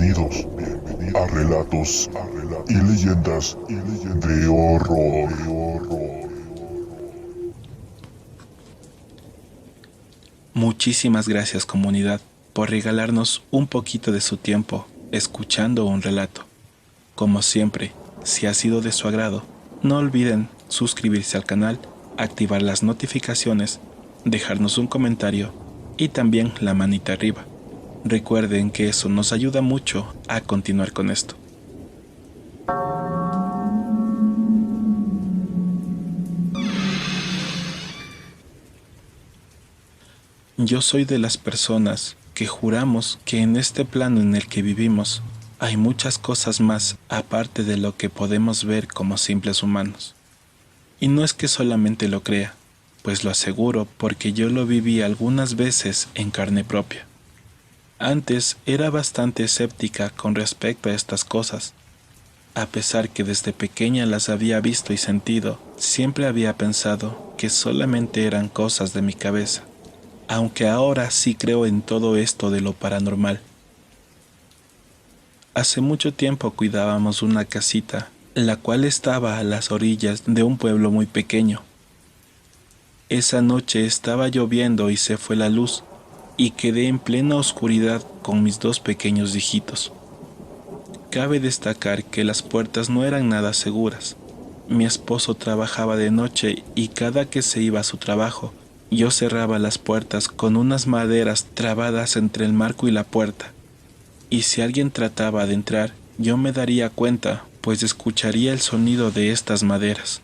bienvenidos a relatos y leyendas de horror. Muchísimas gracias, comunidad, por regalarnos un poquito de su tiempo escuchando un relato. Como siempre, si ha sido de su agrado, no olviden suscribirse al canal, activar las notificaciones, dejarnos un comentario y también la manita arriba. Recuerden que eso nos ayuda mucho a continuar con esto. Yo soy de las personas que juramos que en este plano en el que vivimos hay muchas cosas más aparte de lo que podemos ver como simples humanos. Y no es que solamente lo crea, pues lo aseguro porque yo lo viví algunas veces en carne propia. Antes era bastante escéptica con respecto a estas cosas. A pesar que desde pequeña las había visto y sentido, siempre había pensado que solamente eran cosas de mi cabeza, aunque ahora sí creo en todo esto de lo paranormal. Hace mucho tiempo cuidábamos una casita, la cual estaba a las orillas de un pueblo muy pequeño. Esa noche estaba lloviendo y se fue la luz, y quedé en plena oscuridad con mis dos pequeños hijitos. Cabe destacar que las puertas no eran nada seguras. Mi esposo trabajaba de noche y cada que se iba a su trabajo, yo cerraba las puertas con unas maderas trabadas entre el marco y la puerta. Y si alguien trataba de entrar, yo me daría cuenta, pues escucharía el sonido de estas maderas.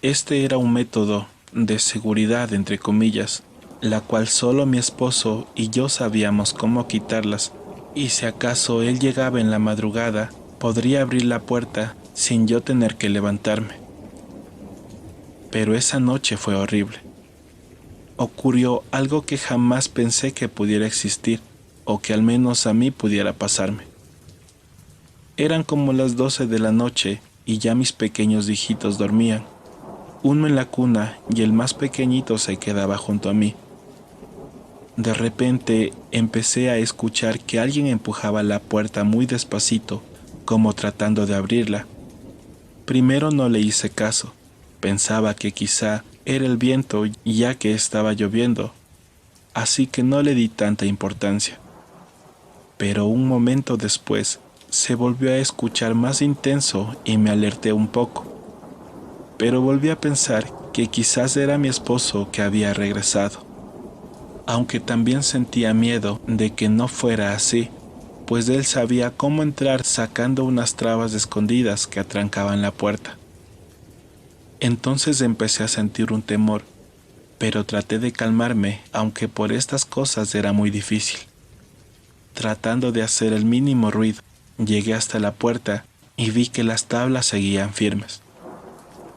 Este era un método de seguridad, entre comillas, la cual solo mi esposo y yo sabíamos cómo quitarlas, y si acaso él llegaba en la madrugada, podría abrir la puerta sin yo tener que levantarme. Pero esa noche fue horrible. Ocurrió algo que jamás pensé que pudiera existir, o que al menos a mí pudiera pasarme. Eran como las 12 de la noche y ya mis pequeños hijitos dormían, uno en la cuna y el más pequeñito se quedaba junto a mí. De repente empecé a escuchar que alguien empujaba la puerta muy despacito, como tratando de abrirla. Primero no le hice caso, pensaba que quizá era el viento ya que estaba lloviendo, así que no le di tanta importancia. Pero un momento después se volvió a escuchar más intenso y me alerté un poco. Pero volví a pensar que quizás era mi esposo que había regresado. Aunque también sentía miedo de que no fuera así, pues él sabía cómo entrar sacando unas trabas escondidas que atrancaban la puerta. Entonces empecé a sentir un temor, pero traté de calmarme, aunque por estas cosas era muy difícil. Tratando de hacer el mínimo ruido, llegué hasta la puerta y vi que las tablas seguían firmes.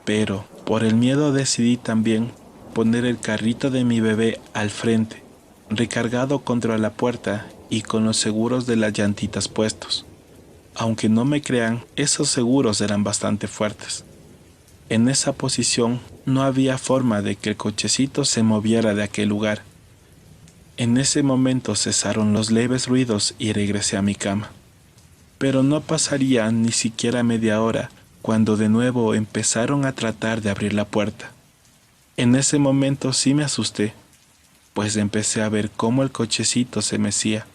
Pero, por el miedo decidí también poner el carrito de mi bebé al frente, recargado contra la puerta y con los seguros de las llantitas puestos. Aunque no me crean, esos seguros eran bastante fuertes. En esa posición no había forma de que el cochecito se moviera de aquel lugar. En ese momento cesaron los leves ruidos y regresé a mi cama. Pero no pasaría ni siquiera media hora cuando de nuevo empezaron a tratar de abrir la puerta. En ese momento sí me asusté, pues empecé a ver cómo el cochecito se mecía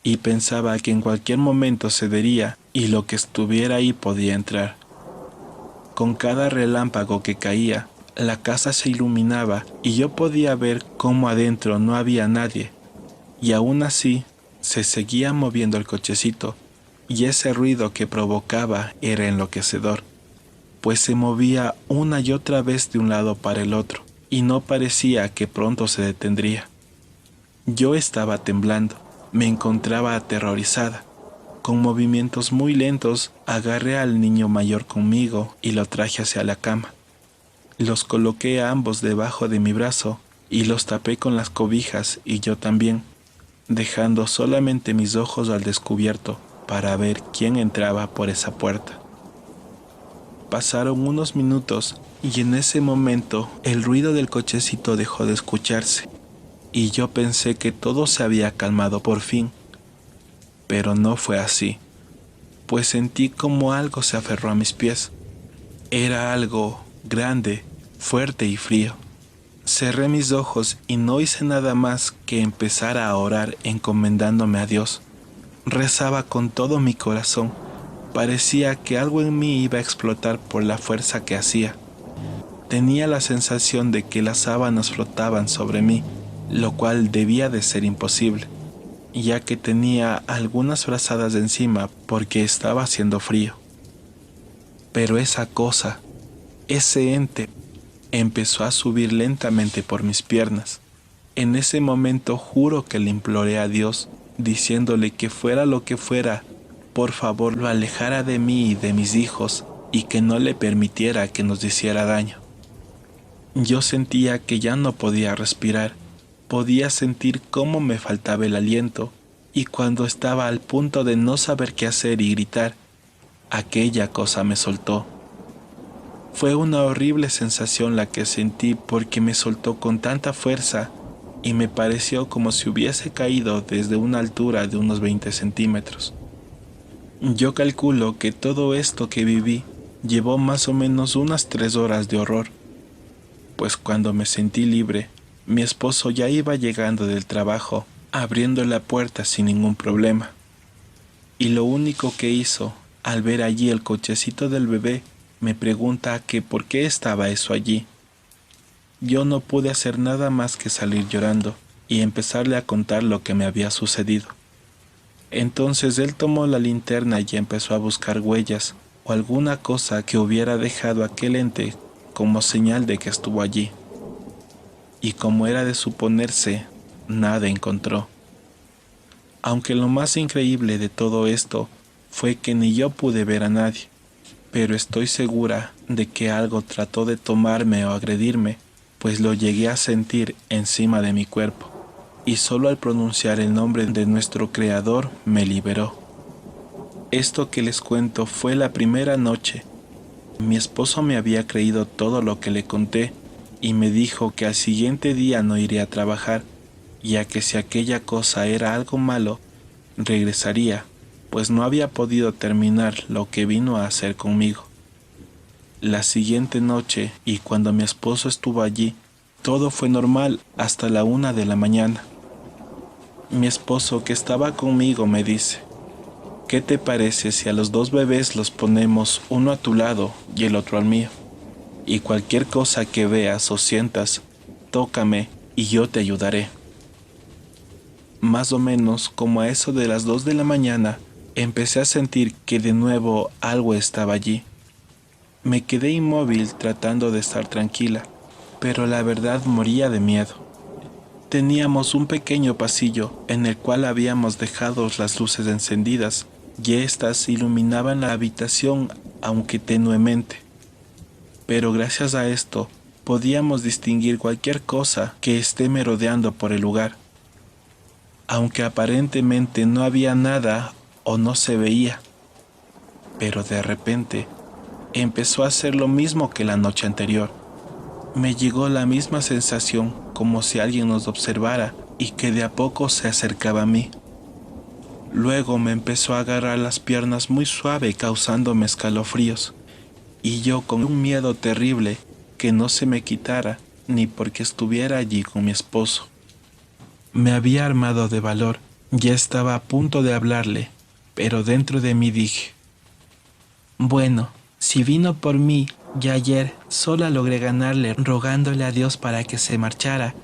y pensaba que en cualquier momento cedería y lo que estuviera ahí podía entrar. Con cada relámpago que caía, la casa se iluminaba y yo podía ver cómo adentro no había nadie, y aún así se seguía moviendo el cochecito, y ese ruido que provocaba era enloquecedor, pues se movía una y otra vez de un lado para el otro, y no parecía que pronto se detendría. Yo estaba temblando, me encontraba aterrorizada. Con movimientos muy lentos agarré al niño mayor conmigo y lo traje hacia la cama. Los coloqué a ambos debajo de mi brazo y los tapé con las cobijas y yo también, dejando solamente mis ojos al descubierto para ver quién entraba por esa puerta. Pasaron unos minutos y en ese momento el ruido del cochecito dejó de escucharse y yo pensé que todo se había calmado por fin. pero no fue así, pues sentí como algo se aferró a mis pies. Era algo grande, fuerte y frío. Cerré mis ojos y no hice nada más que empezar a orar encomendándome a Dios. Rezaba con todo mi corazón. Parecía que algo en mí iba a explotar por la fuerza que hacía. Tenía la sensación de que las sábanas flotaban sobre mí, lo cual debía de ser imposible, ya que tenía algunas frazadas encima porque estaba haciendo frío. Pero esa cosa, ese ente, empezó a subir lentamente por mis piernas. En ese momento juro que le imploré a Dios, diciéndole que fuera lo que fuera, por favor lo alejara de mí y de mis hijos y que no le permitiera que nos hiciera daño. Yo sentía que ya no podía respirar, podía sentir cómo me faltaba el aliento, y cuando estaba al punto de no saber qué hacer y gritar, aquella cosa me soltó. Fue una horrible sensación la que sentí porque me soltó con tanta fuerza y me pareció como si hubiese caído desde una altura de unos 20 centímetros. Yo calculo que todo esto que viví llevó más o menos unas 3 horas de horror, pues cuando me sentí libre, mi esposo ya iba llegando del trabajo, abriendo la puerta sin ningún problema. Y lo único que hizo, al ver allí el cochecito del bebé, me pregunta que por qué estaba eso allí. Yo no pude hacer nada más que salir llorando y empezarle a contar lo que me había sucedido. Entonces él tomó la linterna y empezó a buscar huellas o alguna cosa que hubiera dejado aquel ente como señal de que estuvo allí. Y como era de suponerse, nada encontró. Aunque lo más increíble de todo esto fue que ni yo pude ver a nadie, pero estoy segura de que algo trató de tomarme o agredirme, pues lo llegué a sentir encima de mi cuerpo, y solo al pronunciar el nombre de nuestro Creador me liberó. Esto que les cuento fue la primera noche. Mi esposo me había creído todo lo que le conté y me dijo que al siguiente día no iría a trabajar, ya que si aquella cosa era algo malo, regresaría, pues no había podido terminar lo que vino a hacer conmigo. La siguiente noche, y cuando mi esposo estuvo allí, todo fue normal hasta la 1 de la mañana. Mi esposo, que estaba conmigo, me dice: ¿qué te parece si a los 2 bebés los ponemos uno a tu lado y el otro al mío? Y cualquier cosa que veas o sientas, tócame y yo te ayudaré. Más o menos como a eso de las 2 de la mañana, empecé a sentir que de nuevo algo estaba allí. Me quedé inmóvil tratando de estar tranquila, pero la verdad moría de miedo. Teníamos un pequeño pasillo en el cual habíamos dejado las luces encendidas y éstas iluminaban la habitación, aunque tenuemente. Pero gracias a esto podíamos distinguir cualquier cosa que esté merodeando por el lugar, aunque aparentemente no había nada o no se veía. Pero de repente empezó a hacer lo mismo que la noche anterior. Me llegó la misma sensación, como si alguien nos observara y que de a poco se acercaba a mí. Luego me empezó a agarrar las piernas muy suave, causándome escalofríos, y yo con un miedo terrible que no se me quitara ni porque estuviera allí con mi esposo. Me había armado de valor, ya estaba a punto de hablarle, pero dentro de mí dije: bueno, si vino por mí y ayer sola logré ganarle rogándole a Dios para que se marchara,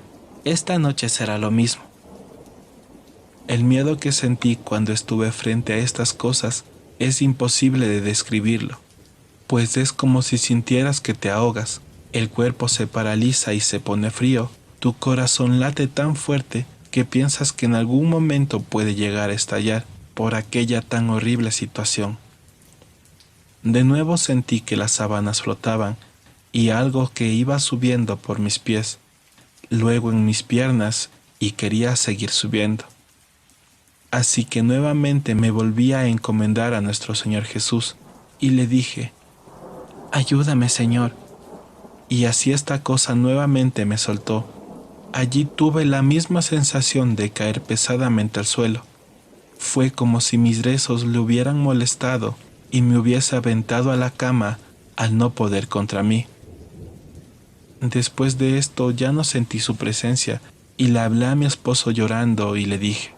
esta noche será lo mismo. El miedo que sentí cuando estuve frente a estas cosas es imposible de describirlo, pues es como si sintieras que te ahogas, el cuerpo se paraliza y se pone frío, tu corazón late tan fuerte que piensas que en algún momento puede llegar a estallar por aquella tan horrible situación. De nuevo sentí que las sábanas flotaban y algo que iba subiendo por mis pies, luego en mis piernas, y quería seguir subiendo. Así que nuevamente me volví a encomendar a nuestro Señor Jesús y le dije: ayúdame, Señor. Y así esta cosa nuevamente me soltó. Allí tuve la misma sensación de caer pesadamente al suelo. Fue como si mis rezos le hubieran molestado y me hubiese aventado a la cama al no poder contra mí. Después de esto ya no sentí su presencia y le hablé a mi esposo llorando y le dije: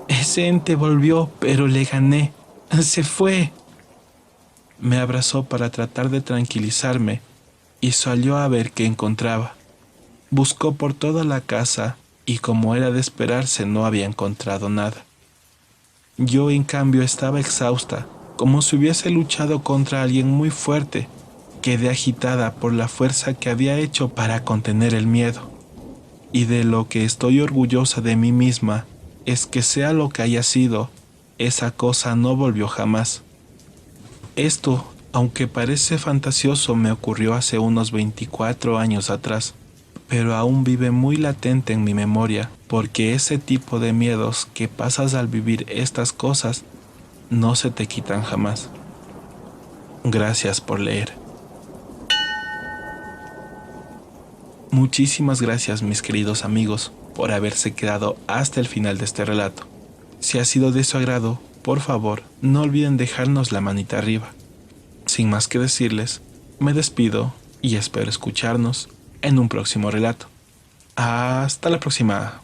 «Ese ente volvió, pero le gané. Se fue». Me abrazó para tratar de tranquilizarme y salió a ver qué encontraba. Buscó por toda la casa y, como era de esperarse, no había encontrado nada. Yo, en cambio, estaba exhausta, como si hubiese luchado contra alguien muy fuerte. Quedé agitada por la fuerza que había hecho para contener el miedo. Y de lo que estoy orgullosa de mí misma es que, sea lo que haya sido, esa cosa no volvió jamás. Esto, aunque parece fantasioso, me ocurrió hace unos 24 años atrás, pero aún vive muy latente en mi memoria, porque ese tipo de miedos que pasas al vivir estas cosas no se te quitan jamás. Gracias por leer. Muchísimas gracias, mis queridos amigos, por haberse quedado hasta el final de este relato. Si ha sido de su agrado, por favor, no olviden dejarnos la manita arriba. Sin más que decirles, me despido y espero escucharnos en un próximo relato. Hasta la próxima.